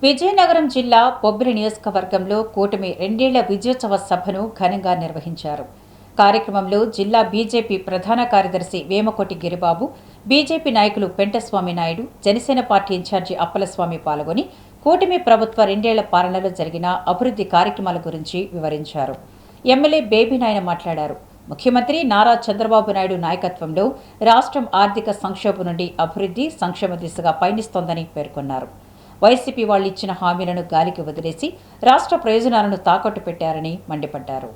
విజయనగరం జిల్లా బొబ్బిలి నియోజకవర్గంలో కూటమి రెండేళ్ల విజయోత్సవ సభను ఘనంగా నిర్వహించారు. కార్యక్రమంలో జిల్లా బీజేపీ ప్రధాన కార్యదర్శి వేమకోటి గిరిబాబు, బీజేపీ నాయకులు పెంటస్వామి నాయుడు, జనసేన పార్టీ ఇన్ఛార్జి అప్పలస్వామి పాల్గొని కూటమి ప్రభుత్వ రెండేళ్ల పాలనలో జరిగిన అభివృద్ధి కార్యక్రమాల గురించి వివరించారు. ఎమ్మెల్యే బేబీ నాయన మాట్లాడారు. ముఖ్యమంత్రి నారా చంద్రబాబు నాయుడు నాయకత్వంలో రాష్ట్రం ఆర్థిక సంక్షోభం నుండి అభివృద్ధి, సంక్షేమ దిశగా పయనిస్తోందని పేర్కొన్నారు. వైసీపీ వాళ్ళు ఇచ్చిన హామీలను గాలికి వదిలేసి రాష్ట్ర ప్రయోజనాలను తాకట్టు పెట్టారని మండిపడ్డారు.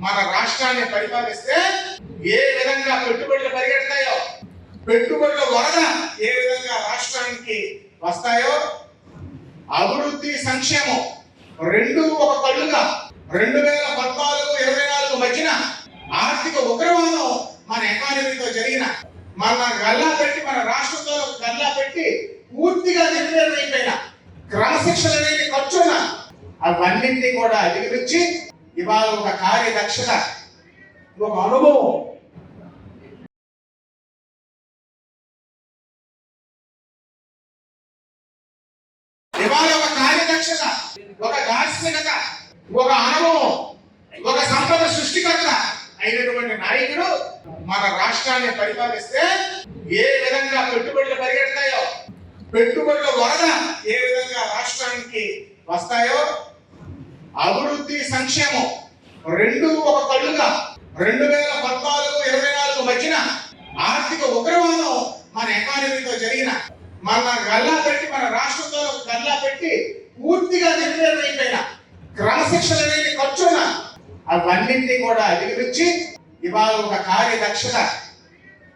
మన రాష్ట్రాన్ని పరిపాలిస్తే ఏ విధంగా పెట్టుబడులు పరిగెడతాయో, పెట్టుబడుల వరద ఏ విధంగా రాష్ట్రానికి వస్తాయో, అభివృద్ధి సంక్షేమం రెండు ఒక కళ్ళుగా 2014-24 మధ్యన ఆర్థిక ఉగ్రవాదం మన ఎకానమీతో జరిగిన మన గల్లా పెట్టి, మన రాష్ట్రంలో గల్లా పెట్టి పూర్తిగా నిర్వీర్యమైపోయిన క్రమశిక్షణ లేని ఖర్చున అవన్నింటినీ కూడా అధిగమించి ఇవాళ ఒక కార్యదక్షత, ఒక అనుభవం, ఇవాళ ఒక కార్యదక్షత, ఒక దార్శనికత, ఒక అనుభవం, ఒక సంపద సృష్టికర్త అయినటువంటి నాయకుడు మన రాష్ట్రాన్ని పరిపాలిస్తే ఏ విధంగా పెట్టుబడులు పరిగెడతాయో, పెట్టుబడుల వరద ఏ విధంగా రాష్ట్రానికి వస్తాయో, అభివృద్ధి సంక్షేమం రెండు ఒక కళ్ళుగా 2014-24 మధ్యన ఆర్థిక ఉగ్రవాదం మన ఎకానమీతో జరిగిన మన గల్లా పెట్టి, మన రాష్ట్రంలో గల్లా పెట్టి పూర్తిగా నిర్వీర్యమైపోయిన క్రమశిక్షణ లేని ఖర్చున అవన్నింటినీ కూడా అధిగమించి ఇవాళ ఒక కార్యదక్షత,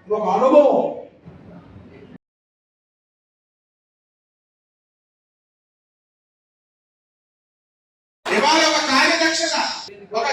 ఒక అనుభవం, ఇవాళ ఒక కార్యదక్షత, ఒక